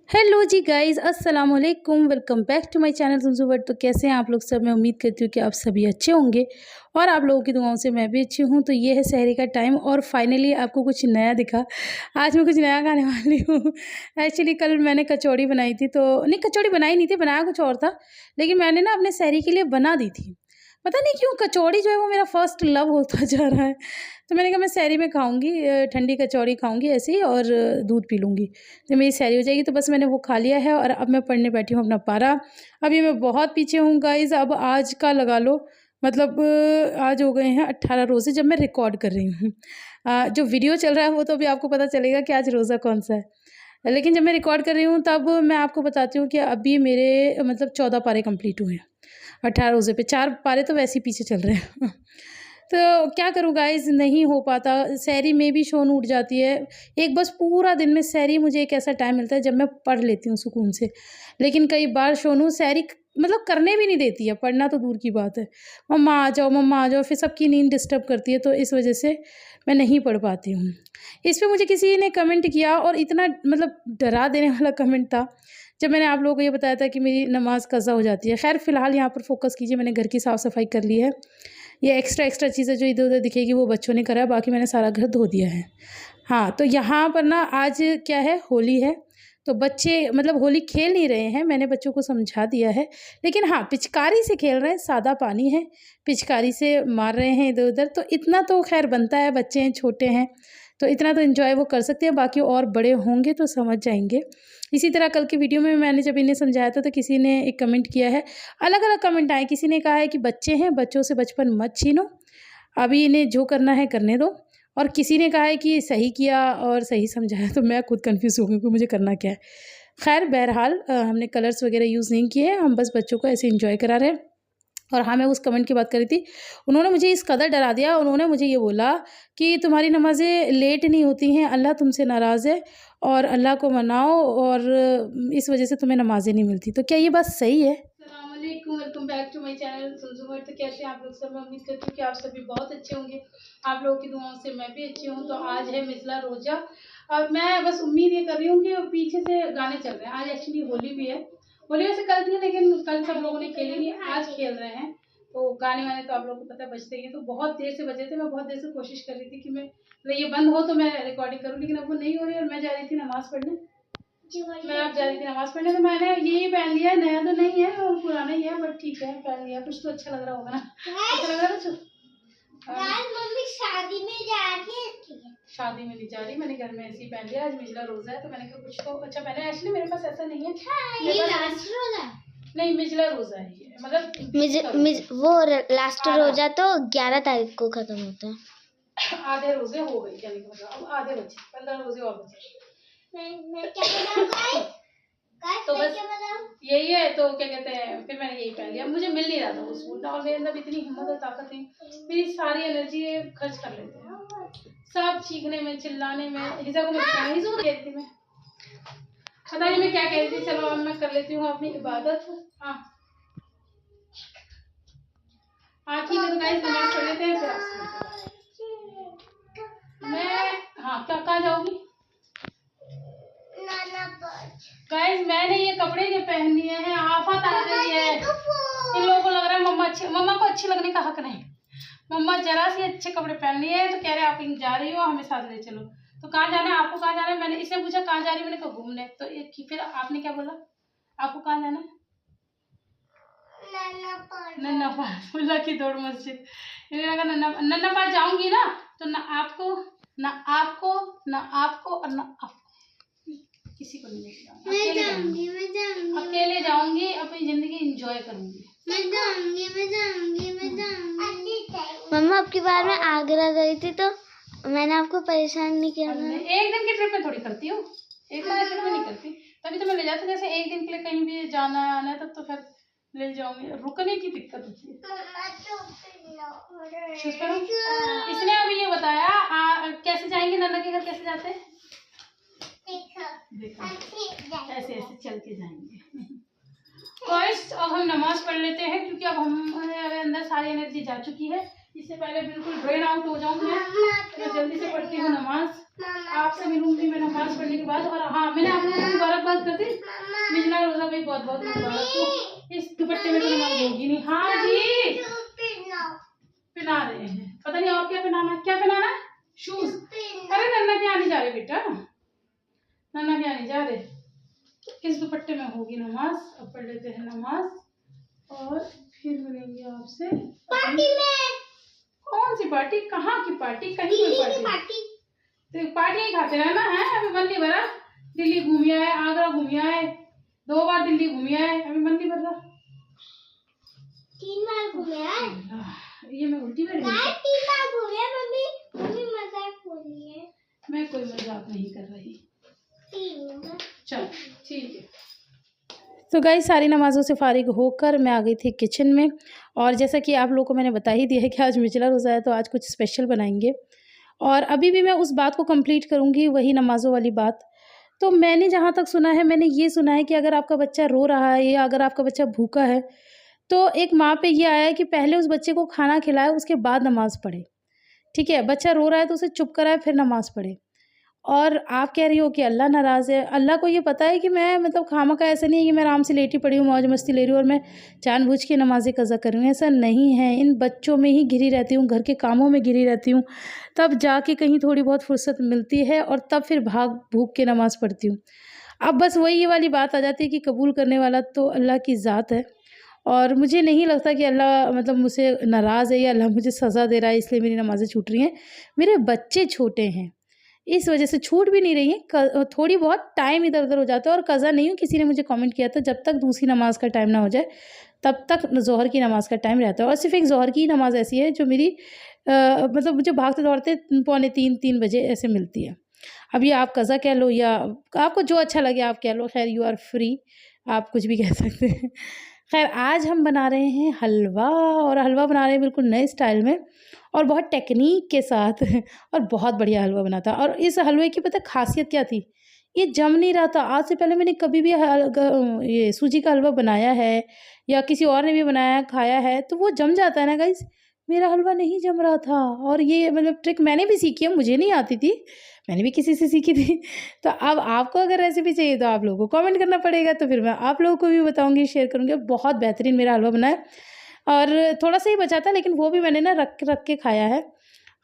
Hello जी guys, अस्सलाम वालेकुम। Welcome back to my channel सुनसु वर्ड। तो कैसे हैं आप लोग सब? मैं उम्मीद करती हूँ कि आप सभी अच्छे होंगे और आप लोगों की दुआओं से मैं भी अच्छी हूँ। तो ये है सहरी का टाइम और फाइनली आपको कुछ नया दिखा। आज मैं कुछ नया खाने वाली हूँ। एक्चुअली कल मैंने कचौड़ी बनाई थी, तो नहीं, कचौड़ी बनाई नहीं थी, बनाया कुछ और था, लेकिन मैंने ना अपने सहरी के लिए बना दी थी। पता नहीं क्यों कचौड़ी जो है वो मेरा फर्स्ट लव होता जा रहा है। तो मैंने कहा मैं सहरी में खाऊंगी, ठंडी कचौड़ी खाऊंगी ऐसे ही, और दूध पी लूँगी तो मेरी सहरी हो जाएगी। तो बस मैंने वो खा लिया है और अब मैं पढ़ने बैठी हूँ अपना पारा। अभी मैं बहुत पीछे हूँ गाइज। अब आज का लगा लो, मतलब आज हो गए हैं 18 रोज़े जब मैं रिकॉर्ड कर रही हूँ। जो वीडियो चल रहा है वो तो अभी आपको पता चलेगा कि आज रोज़ा कौन सा है, लेकिन जब मैं रिकॉर्ड कर रही हूँ तब मैं आपको बताती हूँ कि अभी मेरे मतलब 14 पारे कंप्लीट हुए हैं 18 रोज़े पे। 4 पारे तो वैसे ही पीछे चल रहे हैं। तो क्या करूँ गाइज़, नहीं हो पाता। सहरी में भी शोन उठ जाती है। एक बस पूरा दिन में सहरी मुझे एक ऐसा टाइम मिलता है जब मैं पढ़ लेती हूँ सुकून से, लेकिन कई बार शोनू सहरी मतलब करने भी नहीं देती है, पढ़ना तो दूर की बात है। मम्मा आ जाओ, मम्मा आ जाओ, फिर सबकी नींद डिस्टर्ब करती है, तो इस वजह से मैं नहीं पढ़ पाती हूँ। इस पे मुझे किसी ने कमेंट किया और इतना मतलब डरा देने वाला कमेंट था जब मैंने आप लोगों को ये बताया था कि मेरी नमाज़ कज़ा हो जाती है। खैर फ़िलहाल यहाँ पर फ़ोकस कीजिए, मैंने घर की साफ़ सफाई कर ली है। ये एक्स्ट्रा चीज़ें जो इधर-उधर दिखेगी वो बच्चों ने करा है, बाकी मैंने सारा घर धो दिया है। हाँ, तो यहाँ पर ना आज क्या है, होली है, तो बच्चे मतलब होली खेल नहीं रहे हैं, मैंने बच्चों को समझा दिया है। लेकिन हाँ, पिचकारी से खेल रहे हैं, सादा पानी है, पिचकारी से मार रहे हैं इधर-उधर, तो इतना तो ख़ैर बनता है, बच्चे हैं, छोटे हैं, तो इतना तो एन्जॉय वो कर सकते हैं, बाकी और बड़े होंगे तो समझ जाएँगे। इसी तरह कल की वीडियो में मैंने जब इन्हें समझाया था तो किसी ने एक कमेंट किया है, अलग-अलग कमेंट आए। किसी ने कहा है कि बच्चे हैं, बच्चों से बचपन मत छीनो, अभी इन्हें जो करना है करने दो। और किसी ने कहा है कि सही किया और सही समझाया, तो मैं खुद कन्फ्यूज़ हो गई कि मुझे करना क्या है। ख़ैर बहरहाल हमने कलर्स वग़ैरह यूज़ नहीं किए हैं, हम बस बच्चों को ऐसे एन्जॉय करा रहे हैं। और हाँ, मैं उस कमेंट की बात कर रही थी, उन्होंने मुझे इस कदर डरा दिया, उन्होंने मुझे ये बोला कि तुम्हारी नमाज़ें लेट नहीं होती हैं, अल्लाह तुमसे नाराज़ है और अल्लाह को मनाओ, और इस वजह से तुम्हें नमाज़ें नहीं मिलती। तो क्या ये बात सही है? अस्सलामुअलैकुम, welcome back to my channel सुनसु वर्ड। तो कैसे हैं आप लोग सब? मैं उम्मीद करती हूँ कि आप सभी बहुत अच्छे होंगे। आप लोगों की दुआओं से मैं भी अच्छी हूँ। तो आज है मिसला रोज़ा और मैं बस उम्मीद ये कर रही हूँ कि पीछे से गाने चल रहे हैं। आज एक्चुअली होली भी है, होली वैसे कल थी लेकिन कल सब लोगों ने खेली नहीं, आज खेल रहे हैं। तो गाने वाने तो आप लोगों को पता है बजते ही, तो बहुत देर से बजे थे। मैं बहुत देर से कोशिश कर रही थी कि मैं ये बंद हो तो मैं रिकॉर्डिंग करूँ, लेकिन अब वो नहीं हो रही और मैं जा रही थी नमाज़ पढ़ने। मैं अब जा रही थी नमाज़ पढ़ने, तो मैंने यही पहन लिया है। नया तो नहीं है और पुराना ही है, बट ठीक है पहन लिया। कुछ तो अच्छा लग रहा होगा ना? अच्छा लग रहा है कुछ? मम्मी शादी में जा रही है। शादी में नहीं जा रही, मैंने घर में ऐसे ही पहन लिया। आज मिजला रोज़ा है तो मैंने कहा कुछ तो अच्छा पहने। एक्चुअली मेरे पास ऐसा नहीं है, ये लास्ट रोज़ा नहीं, मिजला रोज़ा है ये, मतलब वो लास्ट रोजा तो 11 तारीख को खत्म होता है। आधे रोजे हो गए, क्या मतलब अब आधे बचे, 15 रोजे और बचे। मैं क्या बताऊं? तो बस यही है। तो क्या कहते हैं, फिर मैंने यही पहन लिया। मुझे मिल नहीं रहा था वो सूट, और मेरे अंदर इतनी हिम्मत और ताकत नहीं, मेरी सारी एनर्जी खर्च कर लेते हैं सब चीखने में, चिल्लाने में। हिजा को कह रही थी मैं, पता नहीं मैं क्या कह रही थी। चलो अब मैं कर लेती हूँ अपनी इबादत। हाँ हाँ ठीक है, तो गाइस नमाज पढ़ लेते हैं फिर आपसे। मैं हाँ क्या कहाँ जाऊंगी गाइस? मैंने ये कपड़े के पहन लिए हैं, आफत आ गई है। इन लोगों को लग रहा है मम्मा को अच्छे लगने का हक नहीं। मम्मा जरा सी अच्छे कपड़े पहन लिए हैं तो कह रहे हैं आप कहीं जा रही हो, हमें साथ ले चलो। तो कहाँ जाना है आपको? कहाँ जाना है? मैंने इससे पूछा कहाँ जा रही है, मैंने कहा घूमने। तो फिर आपने क्या बोला? आपको कहाँ जाना है? नन्ना पार की दौड़ मस्जिद। नन्ना पार जाऊंगी ना तो ना आपको ना आपको ना आपको और ना आपको, किसी को नहीं लेके जाऊंगी। अकेले जाऊंगी, अपनी जिंदगी एंजॉय करूंगी। मैं जाऊंगी। मम्मा अब की बार मैं आगरा गई थी तो मैंने आपको परेशान नहीं किया ना? एक दिन की ट्रिप में थोड़ी करती हूँ, एक दिन की ट्रिप में नहीं करती। तभी तो मैं ले जाती, जैसे एक दिन के लिए कहीं भी जाना आना है तब तो फिर ले जाऊंगी। रुकने की दिक्कत होती है। इसने अभी ये बताया कैसे जाएंगे नन्ना के घर, कैसे जाते हैं देखो, ऐसे ऐसे चल के जाएंगे। गाइस अब हम नमाज पढ़ लेते हैं क्योंकि अब हमारे अंदर सारी एनर्जी जा चुकी है। इससे पहले बिल्कुल ड्रेन आउट हो जाऊंगी मैं जल्दी से पढ़ती हूँ नमाज। आपसे मिलूंगी मैं नमाज पढ़ने के बाद। और हाँ, मैंने आपको मुबारकबाद कर दी, बहुत बहुत मुबारक हो। इस दुपट्टे में तो नमाज होगी नहीं। हाँ जी, पहना रहे हैं, पता नहीं और क्या पहनाना है। क्या पहनाना है? शूज। अरे नन्ना क्या नहीं जा रहे बेटा, नन्ना क्या नहीं जा रहे। इस दुपट्टे में होगी नमाज। अब पढ़ लेते हैं नमाज और फिर मिलेंगे आपसे पार्टी में। कौन सी पार्टी? कहाँ की पार्टी? कहीं कोई पार्टी। तो पार्टी ही खाते रहना है। अभी मन नहीं भरा। दिल्ली घूमी आए, आगरा घूमी आए, 2 बार दिल्ली घूमी आए, अभी मन नहीं भर रहा। 3 बार घूमे आए। ये मैं उल्टी बैठ गई। 3 बार घूमे मम्मी। मम्मी मजाक बोल रही है। मैं कोई मजाक नहीं कर रही। चलो ठीक है। तो गाइस सारी नमाज़ों से फ़ारिग होकर मैं आ गई थी किचन में। और जैसा कि आप लोगों को मैंने बता ही दिया है कि आज मिचला रोज़ा है, तो आज कुछ स्पेशल बनाएंगे। और अभी भी मैं उस बात को कंप्लीट करूँगी, वही नमाज़ों वाली बात। तो मैंने जहाँ तक सुना है, मैंने ये सुना है कि अगर आपका बच्चा रो रहा है या अगर आपका बच्चा भूखा है, तो एक माँ पे ये आया है कि पहले उस बच्चे को खाना खिलाए, उसके बाद नमाज़ पढ़े। ठीक है, बच्चा रो रहा है तो उसे चुप कराए, फिर नमाज़ पढ़े। और आप कह रही हो कि अल्लाह नाराज़ है। अल्लाह को ये पता है कि मैं मतलब खामखा, ऐसा नहीं है कि मैं आराम से लेटी पड़ी हूँ, मौज मस्ती ले रही हूँ और मैं जानबूझ के नमाज़ें कज़ा कर रही हूँ, ऐसा नहीं है। इन बच्चों में ही घिरी रहती हूँ, घर के कामों में घिरी रहती हूँ, तब जाके कहीं थोड़ी बहुत फुर्सत मिलती है और तब फिर भाग भूग के नमाज़ पढ़ती हूँ। अब बस वही ये वाली बात आ जाती है कि कबूल करने वाला तो अल्लाह की ज़ात है। और मुझे नहीं लगता कि अल्लाह मतलब मुझसे नाराज़ है या अल्लाह मुझे सज़ा दे रहा है इसलिए मेरी नमाज़ें छूट रही हैं। मेरे बच्चे छोटे हैं, इस वजह से छूट भी नहीं रही हैं। थोड़ी बहुत टाइम इधर-उधर हो जाता है। और कज़ा नहीं हूँ, किसी ने मुझे कमेंट किया था जब तक दूसरी नमाज़ का टाइम ना हो जाए तब तक ज़ोहर की नमाज़ का टाइम रहता है। और सिर्फ़ एक ज़ोहर की नमाज़ ऐसी है जो मेरी मतलब मुझे भागते-दौड़ते पौने 3 बजे ऐसे मिलती है। अब ये आप कज़ा कह लो या आपको जो अच्छा लगे आप कह लो, ख़ैर यू आर फ्री, आप कुछ भी कह सकते हैं। ख़ैर आज हम बना रहे हैं हलवा, और हलवा बना रहे हैं बिल्कुल नए स्टाइल में और बहुत टेक्नीक के साथ और बहुत बढ़िया हलवा बना था। और इस हलवे की पता ख़ासियत क्या थी? ये जम नहीं रहा था। आज से पहले मैंने कभी भी ये सूजी का हलवा बनाया है या किसी और ने भी बनाया खाया है तो वो जम जाता है ना गाइस। मेरा हलवा नहीं जम रहा था। और ये मतलब ट्रिक मैंने भी सीखी है, मुझे नहीं आती थी, मैंने भी किसी से सीखी थी। तो अब आपको अगर रेसिपी चाहिए तो आप लोगों को कमेंट करना पड़ेगा, तो फिर मैं आप लोगों को भी बताऊँगी, शेयर करूँगी। बहुत बेहतरीन मेरा हलवा बना है और थोड़ा-सा ही बचा था लेकिन वो भी मैंने ना रख के खाया है।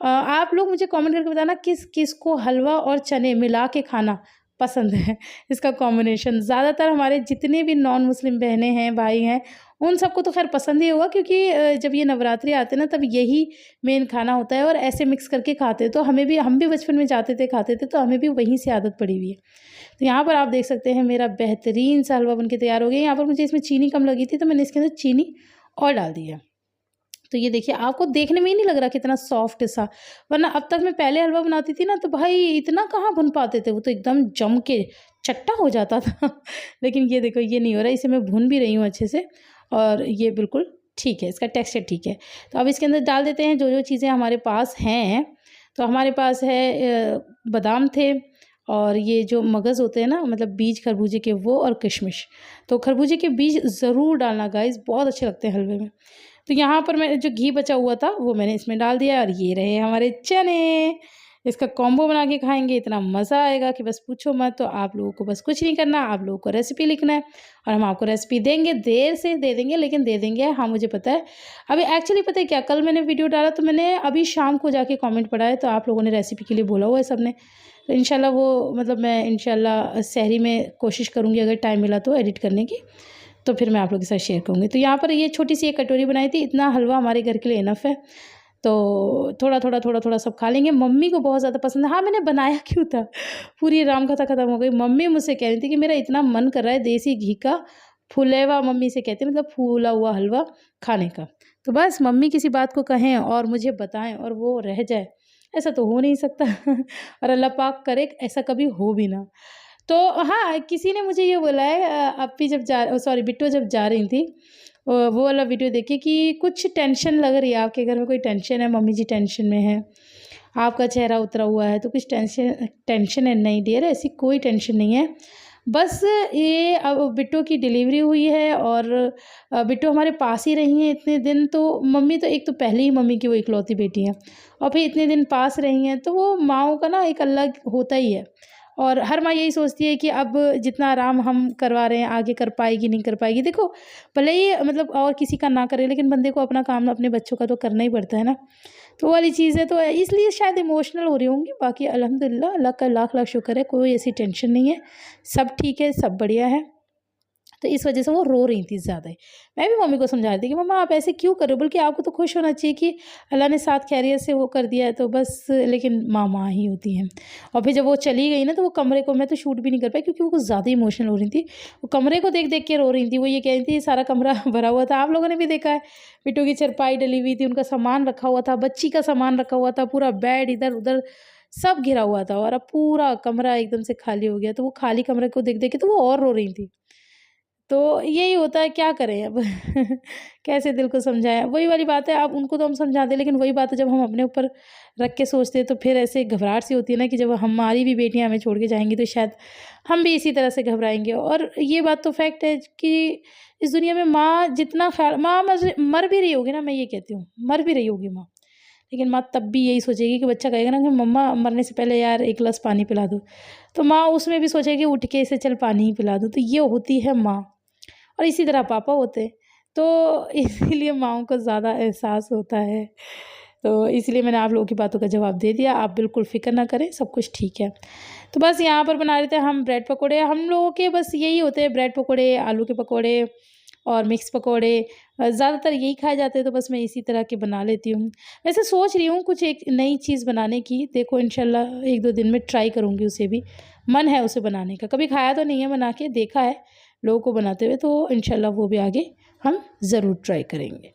आप लोग मुझे कमेंट करके बताना किस को हलवा और चने मिला के खाना पसंद है, इसका कॉम्बिनेशन। ज़्यादातर हमारे जितने भी नॉन मुस्लिम बहनें हैं, भाई हैं, उन सबको तो ख़ैर पसंद ही होगा क्योंकि जब ये नवरात्रि आते हैं ना तब यही मेन खाना होता है और ऐसे मिक्स करके खाते हैं। तो हम भी बचपन में जाते थे, खाते थे, तो हमें भी वहीं से आदत पड़ी हुई है। तो यहाँ पर आप देख सकते हैं मेरा बेहतरीन सा हलवा बनके तैयार हो गया। यहाँ पर मुझे इसमें चीनी कम लगी थी तो मैंने इसके अंदर चीनी और डाल दी है। तो ये देखिए, आपको देखने में ही नहीं लग रहा कितना सॉफ्ट सा, वरना अब तक मैं पहले हलवा बनाती थी ना तो भाई इतना कहाँ भुन पाते थे, वो तो एकदम जम के चट्टा हो जाता था। लेकिन ये देखो, ये नहीं हो रहा, इसे मैं भून भी रही हूँ अच्छे से और ये बिल्कुल ठीक है, इसका टेक्सचर ठीक है। तो अब इसके अंदर डाल देते हैं जो चीज़ें हमारे पास हैं। तो हमारे पास है बादाम थे और ये जो मगज़ होते हैं ना, मतलब बीज खरबूजे के, वो और किशमिश। तो खरबूजे के बीज ज़रूर डालना गाइस, बहुत अच्छे लगते हैं हलवे में। तो यहाँ पर मैं जो घी बचा हुआ था वो मैंने इसमें डाल दिया और ये रहे हमारे चने। इसका कॉम्बो बना के खाएंगे, इतना मज़ा आएगा कि बस पूछो मत। तो आप लोगों को बस कुछ नहीं करना, आप लोगों को रेसिपी लिखना है और हम आपको रेसिपी देंगे, देर से दे देंगे लेकिन दे देंगे। हाँ मुझे पता है। अभी एक्चुअली पता है क्या, कल मैंने वीडियो डाला तो मैंने अभी शाम को जाके कमेंट पढ़ा है, तो आप लोगों ने रेसिपी के लिए बोला हुआ है सब ने। तो इंशाल्लाह वो मतलब मैं इंशाल्लाह सहरी में कोशिश करूँगी अगर टाइम मिला तो एडिट करने की, तो फिर मैं आप लोगों के साथ शेयर करूँगी। तो यहाँ पर ये छोटी सी एक कटोरी बनाई थी, इतना हलवा हमारे घर के लिए इनफ है। तो थोड़ा-थोड़ा सब खा लेंगे। मम्मी को बहुत ज़्यादा पसंद है। हाँ, मैंने बनाया क्यों था, पूरी रामकथा खत्म हो गई। मम्मी मुझसे कह रही थी कि मेरा इतना मन कर रहा है देसी घी का फुलेवा, मम्मी से कहती है मतलब फूला हुआ हलवा खाने का। तो बस मम्मी किसी बात को कहें और मुझे बताएँ और वो रह जाए, ऐसा तो हो नहीं सकता। और अल्लाह पाक करे ऐसा कभी हो भी ना। तो हाँ, किसी ने मुझे ये बोला है अप्पी जब बिट्टू जब जा रही थी वो वाला वीडियो देखिए कि कुछ टेंशन लग रही है, आपके घर में कोई टेंशन है, मम्मी जी टेंशन में है, आपका चेहरा उतरा हुआ है, तो कुछ टेंशन है। नहीं डियर, ऐसी कोई टेंशन नहीं है। बस ये अब बिट्टू की डिलीवरी हुई है और बिट्टू हमारे पास ही रही हैं इतने दिन। तो मम्मी तो एक तो पहले ही मम्मी की वो इकलौती बेटी है और फिर इतने दिन पास रही हैं, तो वो माँओं का ना एक अलग होता ही है। और हर माँ यही सोचती है कि अब जितना आराम हम करवा रहे हैं आगे कर पाएगी नहीं कर पाएगी। देखो भले ही मतलब और किसी का ना करे, लेकिन बंदे को अपना काम अपने बच्चों का तो करना ही पड़ता है ना। तो वो वाली चीज़ है, तो इसलिए शायद इमोशनल हो रही होंगी। बाकी अल्हम्दुलिल्लाह अल्लाह का लाख लाख शुक्र है, कोई ऐसी टेंशन नहीं है, सब ठीक है, सब बढ़िया है। तो इस वजह से वो रो रही थी ज़्यादा ही। मैं भी मम्मी को समझा रही थी कि मम्मा आप ऐसे क्यों कर रहे हो, बल्कि आपको तो खुश होना चाहिए कि अल्लाह ने साथ खैरियत से वो कर दिया है, तो बस। लेकिन माँ ही होती हैं। और फिर जब वो चली गई ना, तो वो कमरे को मैं तो शूट भी नहीं कर पाई, क्योंकि वो कुछ ज़्यादा इमोशनल हो रही थी। वो कमरे को देख देख के रो रही थी। वो ये कह रही थी सारा कमरा भरा हुआ था, आप लोगों ने भी देखा है, बिट्टू की चारपाई डली हुई थी, उनका सामान रखा हुआ था, बच्ची का सामान रखा हुआ था, पूरा बेड इधर उधर सब घिरा हुआ था, और अब पूरा कमरा एकदम से खाली हो गया। तो वो खाली कमरे को देख देख के तो वो और रो रही थी। तो यही होता है, क्या करें अब कैसे दिल को समझाएं। वही वाली बात है, अब उनको तो हम समझा दें, लेकिन वही बात है जब हम अपने ऊपर रख के सोचते हैं तो फिर ऐसे घबराहट सी होती है ना, कि जब हमारी भी बेटियां हमें छोड़ के जाएंगी तो शायद हम भी इसी तरह से घबराएंगे। और ये बात तो फैक्ट है कि इस दुनिया में माँ जितना ख्याल, माँ मर भी रही होगी ना, मैं ये कहती हूँ मर भी रही होगी माँ, लेकिन माँ तब भी यही सोचेगी कि बच्चा कहेगा ना कि मम्मा मरने से पहले यार एक गिलास पानी पिला दो, तो माँ उसमें भी सोचेगी उठ के इसे चल पानी ही पिला दो। तो ये होती है माँ। और इसी तरह पापा होते, तो इसीलिए माँओं को ज़्यादा एहसास होता है। तो इसलिए मैंने आप लोगों की बातों का जवाब दे दिया। आप बिल्कुल फ़िक्र ना करें, सब कुछ ठीक है। तो बस यहाँ पर बना रहे थे हम ब्रेड पकोड़े। हम लोगों के बस यही होते हैं, ब्रेड पकोड़े, आलू के पकोड़े और मिक्स पकोड़े, ज़्यादातर यही खाए जाते हैं। तो बस मैं इसी तरह के बना लेती हूँ। वैसे सोच रही हूँ कुछ एक नई चीज़ बनाने की, देखो इंशाल्लाह 1-2 दिन में ट्राई करूँगी, उसे भी मन है उसे बनाने का। कभी खाया तो नहीं है बना के, देखा है लोगों को बनाते हुए, तो इंशाल्लाह वो भी आगे हम ज़रूर ट्राई करेंगे।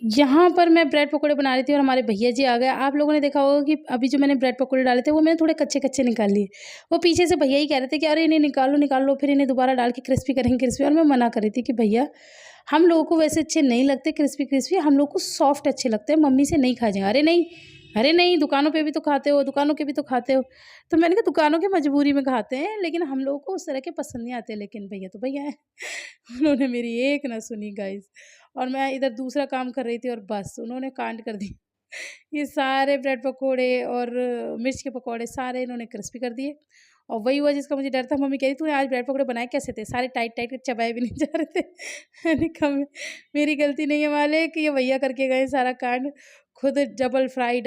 यहाँ पर मैं ब्रेड पकोड़े बना रही थी और हमारे भैया जी आ गए। आप लोगों ने देखा होगा कि अभी जो मैंने ब्रेड पकोड़े डाले थे वो मैंने थोड़े कच्चे-कच्चे निकाल लिए। वो पीछे से भैया ही कह रहे थे कि अरे इन्हें निकाल लो, फिर इन्हें दोबारा डाल के क्रिस्पी करेंगे क्रिस्पी। और मैं मना कर रही थी कि भैया हम लोगों को वैसे अच्छे नहीं लगते क्रिस्पी, हम लोग को सॉफ्ट अच्छे लगते हैं, मम्मी से नहीं खाए जाएंगे। अरे नहीं, दुकानों पे भी तो खाते हो, दुकानों के भी तो खाते हो। तो मैंने कहा दुकानों की मजबूरी में खाते हैं, लेकिन हम लोगों को उस तरह के पसंद नहीं आते। लेकिन भैया तो भैया हैं उन्होंने मेरी एक ना सुनी गाइस। और मैं इधर दूसरा काम कर रही थी और बस उन्होंने कांड कर दी ये सारे ब्रेड पकोड़े और मिर्च के पकोड़े सारे इन्होंने क्रिस्पी कर दिए। और वही हुआ जिसका मुझे डर था। मम्मी कह रही तूने आज ब्रेड पकोड़े बनाए कैसे थे, सारे टाइट टाइट चबाए भी नहीं जा रहे थे मैंने कहा मेरी गलती नहीं है मालिक, ये भैया करके गए सारा कांड, खुद डबल फ्राई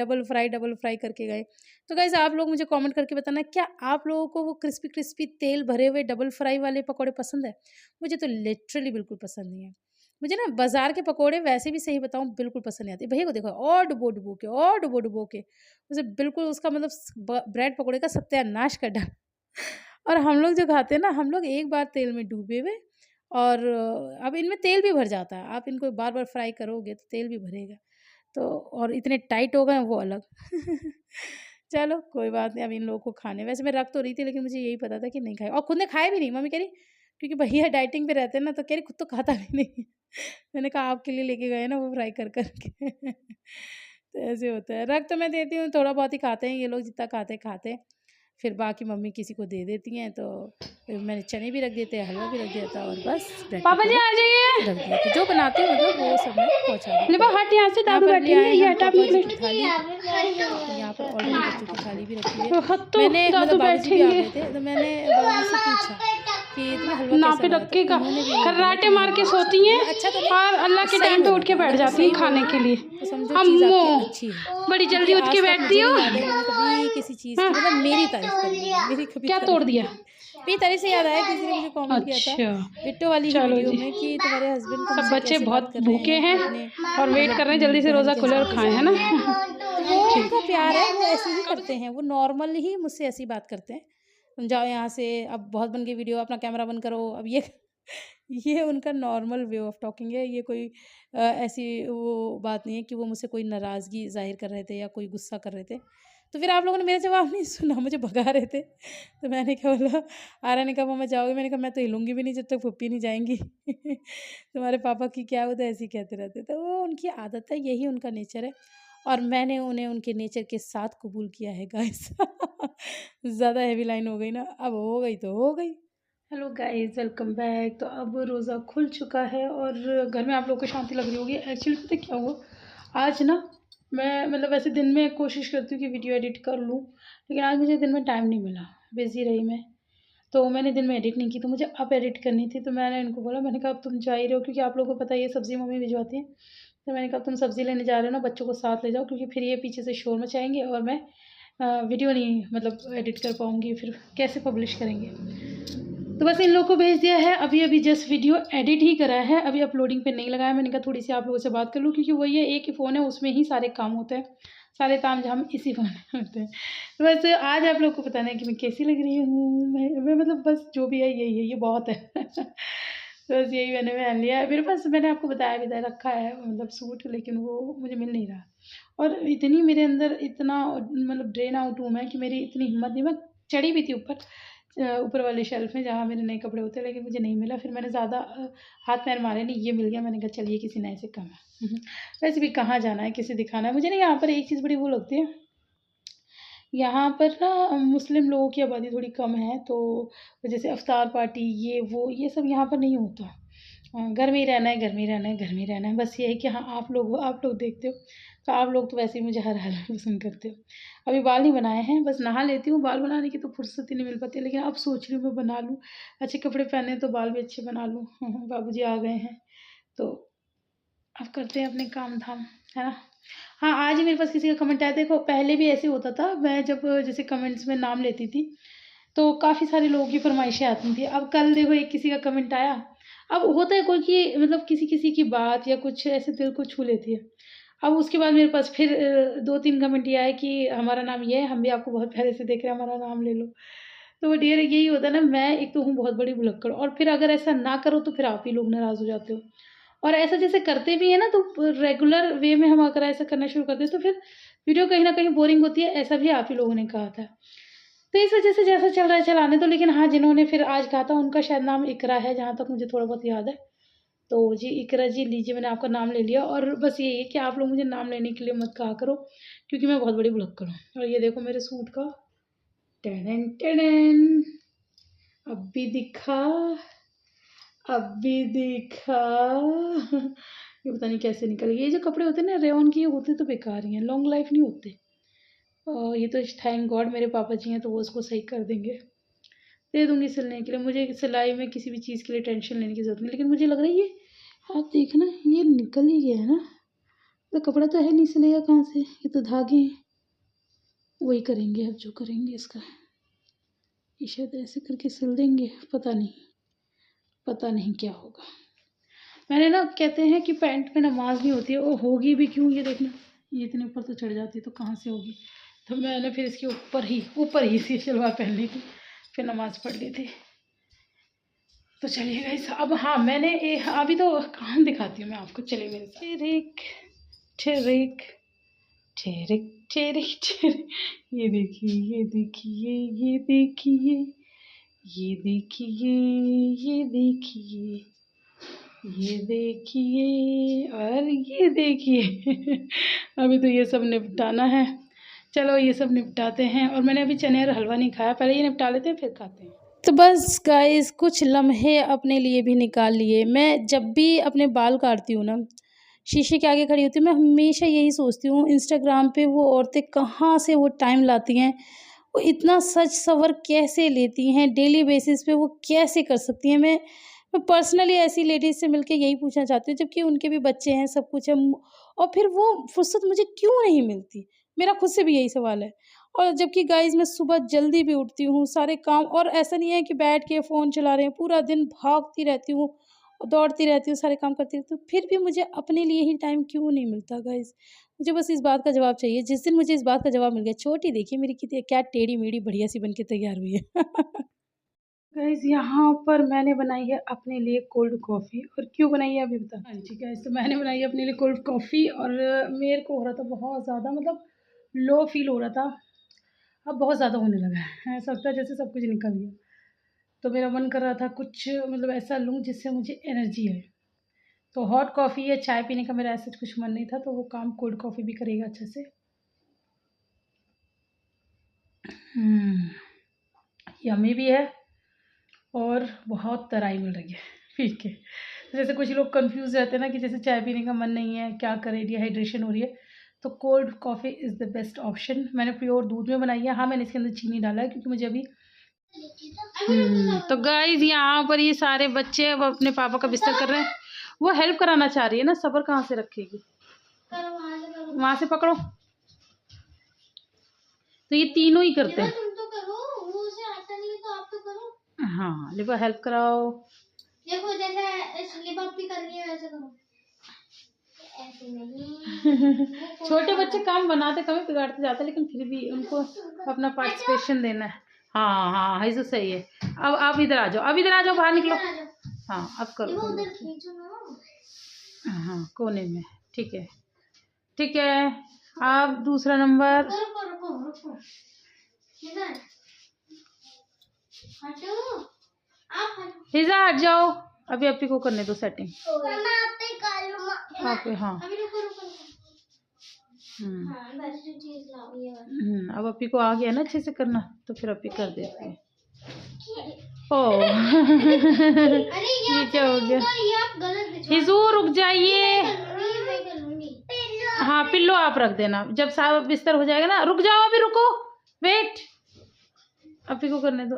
करके गए। तो गाइस आप लोग मुझे कमेंट करके बताना, क्या आप लोगों को वो क्रिस्पी तेल भरे हुए डबल फ्राई वाले पकोड़े पसंद है? मुझे तो लिटरली बिल्कुल पसंद नहीं है। मुझे ना बाज़ार के पकोड़े वैसे भी सही बताऊँ बिल्कुल पसंद नहीं आते। भैया को देखो और डुबो-डुबो के उसे बिल्कुल उसका मतलब ब्रेड पकोड़े का सत्यानाश कर डाला और हम लोग जो खाते हैं ना, हम लोग एक बार तेल में डूबे हुए और अब इनमें तेल भी भर जाता है। आप इनको बार-बार फ्राई करोगे तो तेल भी भरेगा। तो और इतने टाइट हो गए हैं वो अलग चलो कोई बात नहीं, अब इन लोगों को खाने वैसे मैं रख तो रही थी, लेकिन मुझे यही पता था कि नहीं खाए और खुद ने खाए भी नहीं। मम्मी कह रही क्योंकि भैया डाइटिंग पे रहते हैं ना, तो कह रही खुद तो खाता भी नहीं मैंने कहा आपके लिए लेके गए ना वो फ्राई कर के तो ऐसे होता है। रख तो मैं देती हूँ, थोड़ा बहुत ही खाते हैं ये लोग, जितना खाते हैं फिर बाकी मम्मी किसी को दे देती हैं। तो फिर मैंने चने भी रख देते हैं, हलवा भी रख दिया था और बस पापा जी आ जाइए, रख दिया था। जो बनाती हूँ मतलब वो सब मैं पहुँचा ले बा हट यहाँ से, दादू बैठी है, ये हटा अपनी प्लेट। यहाँ पर ऑलरेडी बच्चों की थाली भी रखी है। तो मैंने दादू मतलब बाबूजी भी आ बैठेंगे। गए थे, तो मैंने बाबूजी से पूछा कि तुम्हें हलवा ना कैसा पे लगा? रख के तो उन्होंने भी खर्राटे मार के सोती हैं अच्छा तो और अल्लाह के सही टाइम पे बोला उठ के था, बैठ अगर जाती हैं सही खाने बोला के लिए। तो समझो चीज़ आपकी अच्छी है। बड़ी जल्दी क्योंकि उठ आज के तक बैठती मुझे हो। नहीं याद है कि मैंने कभी किसी चीज़ की मतलब मेरी तारीफ करी है, मेरी कभी क्या तारीफ तोड़ नहीं दिया? करी। मेरी तारीफ से याद आया, किसी ने मुझे कमेंट किया था अच्छा, बिट्टो वाली ही चलो वीडियो जी। में कि तुम्हारे हस्बैंड सब तुमसे बच्चे कैसे बात बहुत कर रहे भूखे हैं हैं कि अपने और वेट मतलब कर रहे हैं जल्दी से बहन रोज़ा के खुले और हस्बैंड खाएं, कैसे है बात ना? कर रहे हैं। तो वो उनका प्यार है, वो ऐसे ही करते हैं, वो नॉर्मल ही मुझसे ऐसी बात करते हैं। तुम जाओ यहाँ से, अब बहुत बन गई वीडियो, अपना कैमरा बंद करो, अब ये उनका नॉर्मल वे ऑफ टॉकिंग है। ये कोई ऐसी वो बात नहीं है कि वो मुझसे कोई नाराज़गी ज़ाहिर कर रहे थे या कोई गुस्सा कर रहे थे। तो फिर आप लोगों ने मेरा जवाब नहीं सुना, मुझे भगा रहे थे। तो मैंने क्या बोला, आर्या ने कहा मम्मा जाओगे? मैंने कहा मैं तो हिलूँगी भी नहीं जब तक पप्पी नहीं जाएँगी। तुम्हारे पापा की क्या, वो तो ऐसे ही कहते रहते। तो वो उनकी आदत है, यही उनका नेचर है और मैंने उन्हें उनके नेचर के साथ कबूल किया है गाइस। ज़्यादा हेवी लाइन हो गई ना, अब हो गई तो हो गई। Hello guys, welcome back. तो अब रोज़ा खुल चुका है और घर में आप लोगों को शांति लग रही होगी। एक्चुअली पता क्या हुआ, आज ना मैं मतलब वैसे दिन में कोशिश करती हूँ कि वीडियो एडिट कर लूँ, लेकिन आज मुझे दिन में टाइम नहीं मिला, बिज़ी रही मैं। तो मैंने दिन में एडिट नहीं की, तो मुझे अब एडिट करनी थी। तो मैंने इनको बोला, मैंने कहा अब तुम जा ही रहे हो, क्योंकि आप लोगों को पता ही है सब्ज़ी मम्मी भिजवाती है। तो मैंने कहा तुम सब्ज़ी लेने जा रहे हो ना, बच्चों को साथ ले जाओ, क्योंकि फिर ये पीछे से शोर मचाएंगे और मैं वीडियो नहीं मतलब एडिट कर पाऊँगी, फिर कैसे पब्लिश करेंगे। तो बस इन लोगों को भेज दिया है, अभी अभी जस्ट वीडियो एडिट ही करा है, अभी अपलोडिंग पे नहीं लगाया। मैंने कहा थोड़ी सी आप लोगों से बात कर लूँ, क्योंकि वही है, एक ही फ़ोन है, उसमें ही सारे काम होते हैं, सारे ताम झाम इसी फ़ोन में होते हैं। तो बस आज आप लोग को बताना है कि मैं कैसी लग रही हूँ। मैं मतलब बस जो भी है यही है, ये बहुत है। तो बस यही मैंने पहन लिया है। मेरे पास मैंने आपको बताया भी रखा है मतलब सूट, लेकिन वो मुझे मिल नहीं रहा। और इतनी मेरे अंदर इतना मतलब ड्रेन आउट हूँ मैं कि मेरी इतनी हिम्मत नहीं। मैं चढ़ी भी थी ऊपर वाले शेल्फ में जहाँ मेरे नए कपड़े होते हैं, लेकिन मुझे नहीं मिला। फिर मैंने ज़्यादा हाथ पैर मारे नहीं, ये मिल गया। मैंने कहा चलिए किसी नए से कम है। वैसे भी कहाँ जाना है, किसे दिखाना है मुझे। नहीं, यहाँ पर एक चीज़ बड़ी वो लगती है, यहाँ पर ना मुस्लिम लोगों की आबादी थोड़ी कम है, तो जैसे अफ्तार पार्टी ये सब यहाँ पर नहीं होता। घर में ही रहना है, घर में ही रहना है, घर में ही रहना है। बस ये है कि हाँ आप लोग देखते हो, तो आप लोग तो वैसे ही मुझे हर हाल में पसंद करते हो। अभी बाल नहीं बनाए हैं, बस नहा लेती हूँ। बाल बनाने की तो फुर्सत ही नहीं मिल पाती, लेकिन अब सोच रही हूँ मैं बना लूँ। अच्छे कपड़े पहने तो बाल भी अच्छे बना लूँ। बाबूजी आ गए हैं, तो अब करते हैं अपने काम धाम, है ना। हाँ, आज ही मेरे पास किसी का कमेंट आया। देखो पहले भी ऐसे होता था, मैं जब जैसे कमेंट्स में नाम लेती थी तो काफ़ी सारे लोगों की फरमाइशें आती थी। अब कल देखो एक किसी का कमेंट आया। अब होता है कोई कि मतलब किसी की बात या कुछ ऐसे दिल को छू लेती है। अब उसके बाद मेरे पास फिर 2-3 कमेंट ये आए कि हमारा नाम ये है, हम भी आपको बहुत पहले से देख रहे हैं, हमारा नाम ले लो। तो डियर यही होता है ना, मैं एक तो हूँ बहुत बड़ी भुलक्कड़, और फिर अगर ऐसा ना करो तो फिर आप ही लोग नाराज़ हो जाते हो। और ऐसा जैसे करते भी हैं ना, तो रेगुलर वे में हम अगर ऐसा करना शुरू कर दें तो फिर वीडियो कहीं न कहीं बोरिंग होती है, ऐसा भी आप ही लोगों ने कहा था। तो इस वजह से जैसा चल रहा है चलाने दो। लेकिन हाँ, जिन्होंने फिर आज कहा था उनका शायद नाम इकरा है, जहाँ तक मुझे थोड़ा बहुत याद है। तो जी इकरा जी, लीजिए मैंने आपका नाम ले लिया। और बस यही है कि आप लोग मुझे नाम लेने के लिए मत कहा करो, क्योंकि मैं बहुत बड़ी भुलक्कड़ हूँ। और ये देखो मेरे सूट का टेडन टेडन, अब भी दिखा, अब भी दिखा। ये पता नहीं कैसे निकल गई। ये जो कपड़े होते हैं ना रेयॉन के, ये होते तो बेकार ही हैं, लॉन्ग लाइफ नहीं होते। ये तो थैंक गॉड मेरे पापा जी हैं, तो वो उसको सही कर देंगे। दे दूँगी सिलने के लिए। मुझे सिलाई में किसी भी चीज़ के लिए टेंशन लेने की ज़रूरत नहीं। लेकिन मुझे लग रहा है ये, आप देखना ये निकल ही गया है ना, तो कपड़ा तो है नहीं, सिलेगा कहाँ से। ये तो धागे हैं, वही करेंगे अब जो करेंगे इसका। ये शायद ऐसे करके सिल देंगे, पता नहीं क्या होगा। मैंने ना, कहते हैं कि पैंट में नमाज नहीं होती है, वो होगी भी क्यों, ये देखना ये इतने ऊपर तो चढ़ जाती तो कहाँ से होगी। तो मैंने फिर इसके ऊपर ही सी शलवार पहन ली थी, फिर नमाज़ पढ़ ली थी। तो चलिए गाइस, अब हाँ मैंने अभी तो काम दिखाती हूँ मैं आपको, चलिए मेरे साथ। ठेरिक ठेरिक ठेरिक ठेरिक, ये देखिए ये देखिए ये देखिए ये देखिए ये देखिए ये देखिए और ये देखिए। अभी तो ये सब निपटाना है। चलो ये सब निपटाते हैं। और मैंने अभी चने और हलवा नहीं खाया, पहले ये निपटा लेते हैं फिर खाते हैं। तो बस गाइस कुछ लम्हे अपने लिए भी निकाल लिए। मैं जब भी अपने बाल काटती हूँ ना, शीशे के आगे खड़ी होती हूँ, मैं हमेशा यही सोचती हूँ इंस्टाग्राम पे वो औरतें कहाँ से वो टाइम लाती हैं। वो इतना सच सवर कैसे लेती हैं, डेली बेसिस पे वो कैसे कर सकती हैं। मैं पर्सनली ऐसी लेडीज़ से मिलके यही पूछना चाहती हूँ, जबकि उनके भी बच्चे हैं, सब कुछ है, और फिर वो फुर्सत मुझे क्यों नहीं मिलती? मेरा खुद से भी यही सवाल है। और जबकि गाइज़ मैं सुबह जल्दी भी उठती हूँ, सारे काम, और ऐसा नहीं है कि बैठ के फ़ोन चला रहे हैं, पूरा दिन भागती रहती हूँ, दौड़ती रहती हूँ, सारे काम करती रहती हूँ, फिर भी मुझे अपने लिए ही टाइम क्यों नहीं मिलता गाइज़? मुझे बस इस बात का जवाब चाहिए। जिस दिन मुझे इस बात का जवाब मिल गया, छोटी देखिए मेरी कितनी क्या टेढ़ी-मेढ़ी बढ़िया-सी बन के तैयार हुई है। गाइज़ यहाँ पर मैंने बनाई है अपने लिए कोल्ड कॉफ़ी, और क्यों बनाई है अभी बता। हाँ जी गाइज़, तो मैंने बनाई है अपने लिए कोल्ड कॉफ़ी, और मेरे को हो रहा था बहुत ज़्यादा, मतलब लो फ़ील हो रहा था। अब बहुत ज़्यादा होने लगा है, ऐसा लगता है जैसे सब कुछ निकल गया। तो मेरा मन कर रहा था कुछ मतलब ऐसा लूँ जिससे मुझे एनर्जी आए। तो हॉट कॉफ़ी या चाय पीने का मेरा ऐसा कुछ मन नहीं था, तो वो काम कोल्ड कॉफ़ी भी करेगा अच्छे से। यम्मी भी है और बहुत तराई मिल रही है पी के। जैसे कुछ लोग कंफ्यूज रहते हैं ना कि जैसे चाय पीने का मन नहीं है, क्या करें, डिहाइड्रेशन हो रही है, तो cold coffee is the best option. मैंने प्योर दूध में बनाई है। हाँ, मैंने इसके अंदर चीनी डाला है क्योंकि मुझे अभी तो गाइज यहाँ पर ये सारे बच्चे अब अपने पापा का बिस्तर कर रहे हैं। वो हेल्प कराना चाह रही है ना, सब्र कहाँ से रखेगी, वहां से पकड़ो। तो ये तीनों ही करते हैं। तुम तो करो, वो उसे आता नहीं है तो आप तो करो। हाँ, लिबा हेल्प कराओ। देखो जैसे लिबा भी कर रही है वैसे करो, ऐसे नहीं। छोटे बच्चे काम बनाते कभी बिगाड़ते जाते, लेकिन फिर भी उनको अपना पार्टिसिपेशन देना है। हाँ हाँ, है तो सही है। अब आप इधर आ जाओ, अब इधर आ जाओ, बाहर निकलो। हाँ, अब करो। उधर खींचो ना। हाँ, कोने में। ठीक है, ठीक है। आप दूसरा नंबर। रुको रुको रुको, इधर हटो, आप हटो। हिजा हट जाओ, अभी अपी को करने दो सेटिंग। मैं आप पे कर लूंगा। आप हाँ। अभी रुको रुको रुको। हाँ, बस ये चीज लाओ ये वाला। अब अपी को आ गया ना अच्छे से करना, तो फिर अपी कर देती है। ओ अरे ये क्या हो गया? ये आप गलत भिजवा। हिजू रुक जाइए। मैं कर लूंगी। हाँ, पिल्लो आप रख देना, जब सारा बिस्तर हो जाएगा ना। रुक जाओ, अभी रुको, वेट, अपी को करने दो।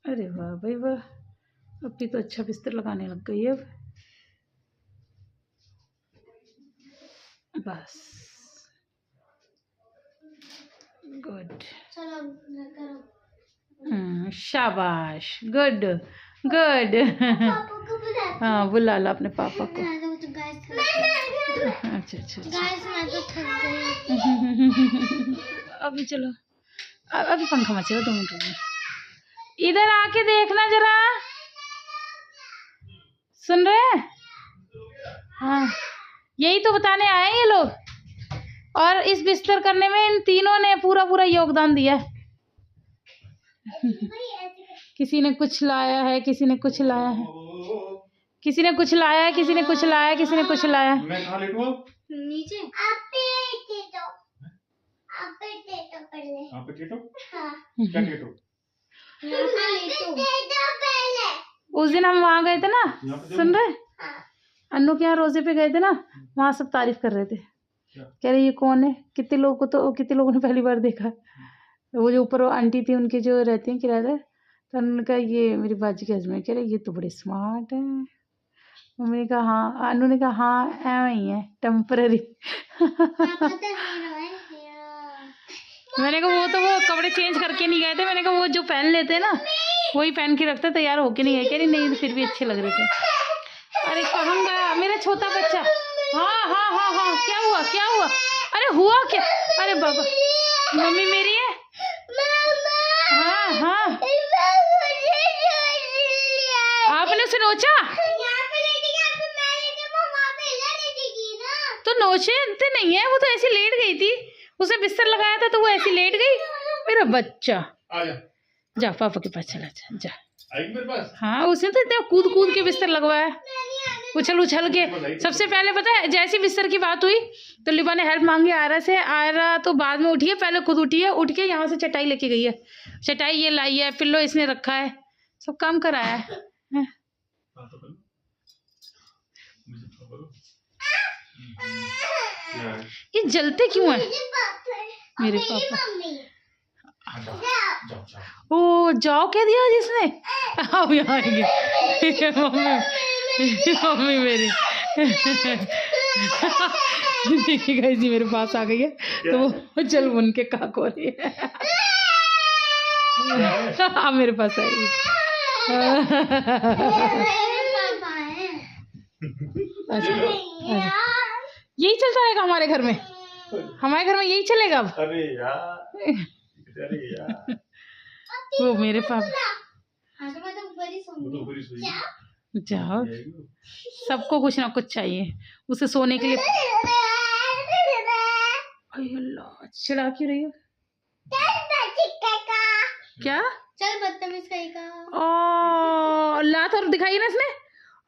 अरे वाह भाई वाह, अपी तो अच्छा बिस्तर लगाने लग गई है अब। बस, गुड। चलो करो। शाबाश, गुड गुड। पापा को बुला। हाँ, बुला लो अपने पापा को। तो गाइस अच्छा अच्छा। गाइस मैं तो थक गई। अभी चलो, अभी पंखा मत चलो, 2 मिनट रुको। इधर आके देखना जरा, सुन रहे? हाँ, यही तो बताने आए हैं ये लोग, और इस बिस्तर करने में इन तीनों ने पूरा पूरा योगदान दिया है। किसी ने कुछ लाया है, किसी ने कुछ लाया है, किसी ने कुछ लाया है, किसी ने कुछ लाया है, किसी ने कुछ लाया है। मैं कहाँ लेटूं अब? नीचे आप पे टेटो पहले। आप पे टेटो? हाँ, क्या टेटो? टेटो पहले। उस दिन हम वहाँ गए थे ना, सुन रहे? हाँ। अन्नू के यहाँ रोजे पे गए थे ना, वहाँ सब तारीफ कर रहे थे, कह रहे ये कौन है, कितने लोगों ने पहली बार देखा। वो जो ऊपर वो आंटी थी उनके जो रहती हैं किराएदार, तो उन्होंने कहा ये मेरी बाजी के हस्बैंड। कह रहे ये तो बड़े स्मार्ट है। मम्मी ने कहा हाँ, अनु ने कहा हाँ ऐਵੇਂ ही है, टेम्पररी। मैंने कहा वो तो वो कपड़े चेंज करके नहीं गए थे, मैंने कहा वो जो पहन लेते ना वही पहन के रखते, तैयार होके नहीं गए। कह रही नहीं, फिर भी अच्छे लग रहे थे। अरे कहूँगा मेरा छोटा बच्चा। हाँ हाँ हाँ हाँ, क्या हुआ क्या हुआ? अरे हुआ क्या? अरे बाबा, मम्मी मेरी है। हाँ हाँ, आपने उसे नोचा तो नोचते नहीं है, वो तो ऐसी लेट गई थी, उसे बिस्तर लगाया था तो वो ऐसी लेट गई। मेरा बच्चा आजा, जा पापा के पास चला जा, जा। आएगी मेरे पास? हाँ, उसने तो इतना कूद कूद के बिस्तर लगवाया, उछल उछल के। सबसे पहले पता है, जैसी बिस्तर की बात हुई तो लिबा ने हेल्प मांगी आयरा से। आयरा तो बाद में उठी है, पहले खुद उठी है, उठ के यहाँ से चटाई लेके गई है। चटाई ये लाई है, पिल्लो इसने रखा है, सब काम कराया है। हाँ, तो करो। मुझे तो करो। क्या है? ये जलते क्यों है? मेरे मेरी पापा। मम्मी जाओ जाओ जाओ। ओ जाओ क्या दिया जिसने? अब यहाँ आएंगे मम्मी, मम्मी मेरी देखिए गाइस जी मेरे पास आ गई है तो वो चल बुन के काक हो रही है। अब मेरे पास आई। पापा हैं यही चलता रहेगा हमारे घर में, हमारे घर में यही चलेगा अब। अरे यार, अरे यार, वो मेरे पापा। हाँ तो मैं तो बड़ी वो तो सुन पूरी सुई जाओ, सबको कुछ ना कुछ चाहिए उसे सोने के लिए। अरे अल्लाह, चिढ़ा क्यों रही हो? क्या? चल बदतमीज कहीं का। ओ लात और दिखाई ना इसने।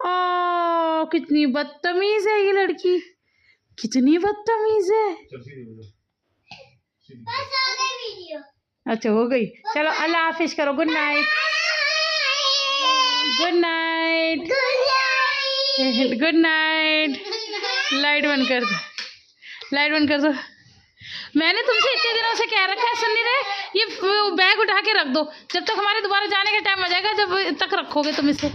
ओ कितनी बदतमीज है ये लड़की, कितनी बदतमीज है। चल सीधी हो जाओ, सीधी। बस हो गई वीडियो। अच्छा हो गई, चलो अल्लाह हाफिज करो, good night, good night, good night. Light बंद कर दो, लाइट बंद कर दो। मैंने तुमसे इतने दिनों से कह रखा है, सुन नहीं रहे। ये बैग उठा के रख दो, जब तक हमारे दोबारा जाने का टाइम आ जाएगा जब तक रखोगे तुम इसे।